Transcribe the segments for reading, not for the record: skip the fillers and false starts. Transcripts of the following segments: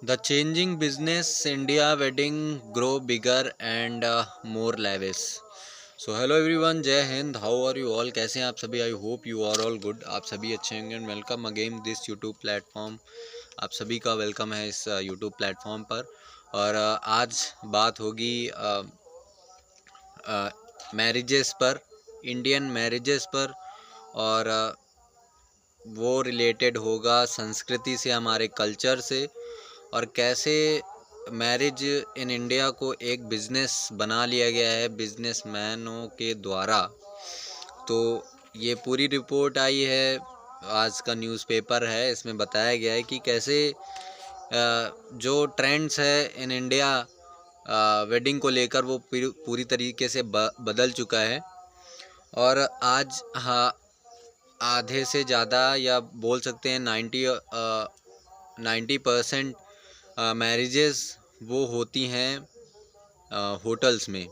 The changing business India wedding grow bigger and more lavish. So hello everyone, जय Hind. How are you all? कैसे हैं आप सभी? I hope you are all good. आप सभी अच्छे होंगे. And welcome again this YouTube platform. आप सभी का वेलकम है इस यूट्यूब प्लेटफॉर्म पर. और आज बात होगी मैरिजेस पर, इंडियन मैरिजेस पर. और वो रिलेटेड होगा संस्कृति से, हमारे कल्चर से, और कैसे मैरिज इन इंडिया को एक बिज़नेस बना लिया गया है बिजनेसमैनों के द्वारा. तो ये पूरी रिपोर्ट आई है, आज का न्यूज़पेपर है, इसमें बताया गया है कि कैसे जो ट्रेंड्स है इन इंडिया वेडिंग को लेकर वो पूरी तरीके से बदल चुका है. और आज हाँ, आधे से ज़्यादा या बोल सकते हैं 90% मैरिजेस वो होती हैं होटल्स में.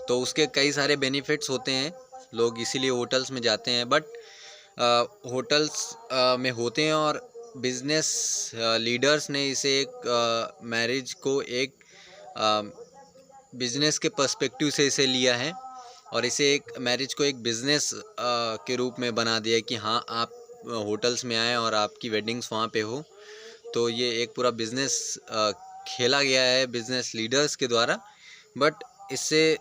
तो उसके कई सारे बेनिफिट्स होते हैं, लोग इसीलिए होटल्स में जाते हैं. बट होटल्स में होते हैं और बिजनेस लीडर्स ने इसे एक मैरिज को एक बिजनेस के पर्सपेक्टिव से इसे लिया है और इसे एक मैरिज को एक बिज़नेस के रूप में बना दिया कि हाँ, आप होटल्स में आएँ और आपकी वेडिंग्स वहाँ पे हो. तो ये एक पूरा बिज़नेस खेला गया है बिज़नेस लीडर्स के द्वारा. बट इससे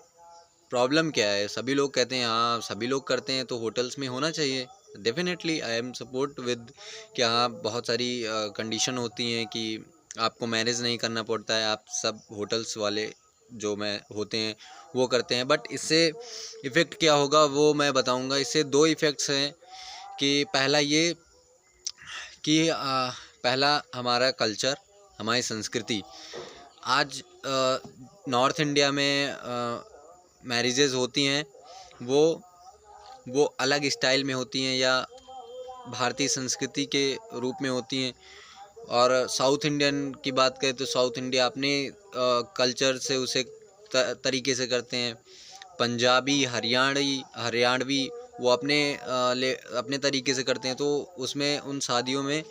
प्रॉब्लम क्या है? सभी लोग कहते हैं हाँ, सभी लोग करते हैं तो होटल्स में होना चाहिए. Definitely I am support with कि हाँ, बहुत सारी कंडीशन होती हैं कि आपको मैनेज नहीं करना पड़ता है, आप सब होटल्स वाले जो मैं होते हैं वो करते हैं. बट इससे इफ़ेक्ट क्या होगा वो मैं बताऊंगा. इससे दो इफ़ेक्ट्स हैं कि पहला ये कि पहला हमारा कल्चर, हमारी संस्कृति. आज नॉर्थ इंडिया में मैरिजेस होती हैं वो अलग स्टाइल में होती हैं या भारतीय संस्कृति के रूप में होती हैं. और साउथ इंडियन की बात करें तो साउथ इंडिया अपने कल्चर से उसे तरीके से करते हैं. पंजाबी, हरियाणवी वो अपने तरीके से करते हैं. तो उसमें उन शादियों में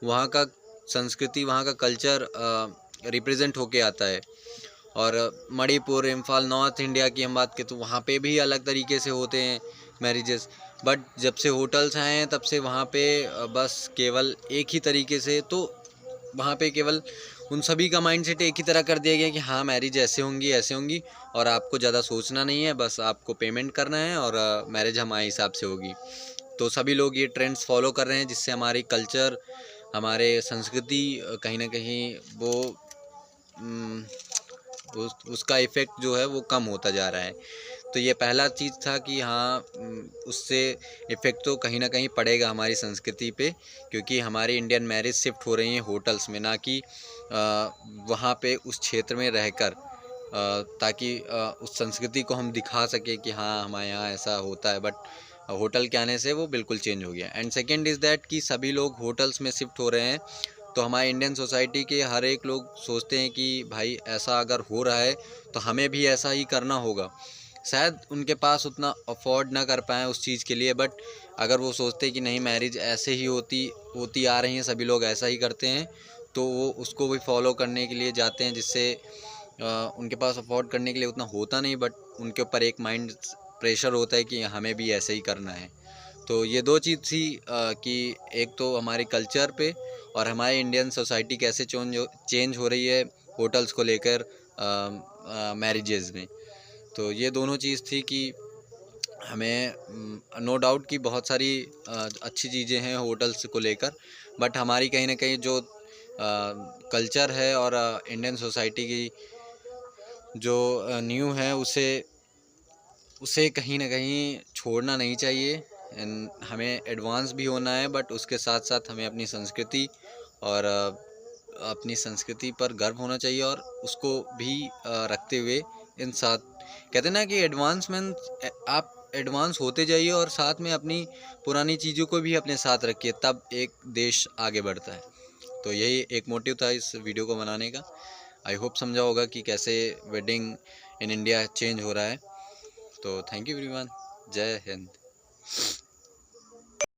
वहाँ का संस्कृति, वहाँ का कल्चर रिप्रेजेंट होके आता है. और मणिपुर, इम्फाल, नॉर्थ इंडिया की हम बात करें तो वहाँ पे भी अलग तरीके से होते हैं मैरिजेस. बट जब से होटल्स आए हैं तब से वहाँ पे बस केवल एक ही तरीके से, तो वहाँ पे केवल उन सभी का माइंडसेट एक ही तरह कर दिया गया कि हाँ, मैरिज ऐसे होंगी और आपको ज़्यादा सोचना नहीं है, बस आपको पेमेंट करना है और मैरिज हमारे हिसाब से होगी. तो सभी लोग ये ट्रेंड्स फॉलो कर रहे हैं जिससे हमारी कल्चर, हमारे संस्कृति कहीं ना कहीं वो उसका इफ़ेक्ट जो है वो कम होता जा रहा है. तो ये पहला चीज़ था कि हाँ, उससे इफ़ेक्ट तो कहीं ना कहीं पड़ेगा हमारी संस्कृति पे, क्योंकि हमारी इंडियन मैरिज शिफ्ट हो रही हैं होटल्स में, ना कि वहाँ पे उस क्षेत्र में रहकर, ताकि उस संस्कृति को हम दिखा सकें कि हाँ, हमारे यहाँ ऐसा होता है. बट होटल के आने से वो बिल्कुल चेंज हो गया. एंड सेकेंड इज़ दैट कि सभी लोग होटल्स में शिफ्ट हो रहे हैं. तो हमारे इंडियन सोसाइटी के हर एक लोग सोचते हैं कि भाई, ऐसा अगर हो रहा है तो हमें भी ऐसा ही करना होगा. शायद उनके पास उतना अफोर्ड ना कर पाएँ उस चीज़ के लिए, बट अगर वो सोचते हैं कि नहीं, मैरिज ऐसे ही होती आ रही हैं, सभी लोग ऐसा ही करते हैं, तो वो उसको भी फॉलो करने के लिए जाते हैं. जिससे उनके पास अफोर्ड करने के लिए उतना होता नहीं, बट उनके ऊपर एक माइंड प्रेशर होता है कि हमें भी ऐसे ही करना है. तो ये दो चीज़ थी कि एक तो हमारे कल्चर पे और हमारे इंडियन सोसाइटी कैसे चेंज हो रही है होटल्स को लेकर मैरिजेज़ में. तो ये दोनों चीज़ थी कि हमें नो डाउट कि बहुत सारी अच्छी चीज़ें हैं होटल्स को लेकर, बट हमारी कहीं ना कहीं जो कल्चर है और इंडियन सोसाइटी की जो न्यू है उसे कहीं ना कहीं छोड़ना नहीं चाहिए. एंड हमें एडवांस भी होना है, बट उसके साथ साथ हमें अपनी संस्कृति और अपनी संस्कृति पर गर्व होना चाहिए और उसको भी रखते हुए इन साथ, कहते हैं ना कि एडवांसमेंट, आप एडवांस होते जाइए और साथ में अपनी पुरानी चीज़ों को भी अपने साथ रखिए, तब एक देश आगे बढ़ता है. तो यही एक मोटिव था इस वीडियो को बनाने का. आई होप समझा होगा कि कैसे वेडिंग इन इंडिया चेंज हो रहा है. तो थैंक यू एवरीवन. जय हिंद.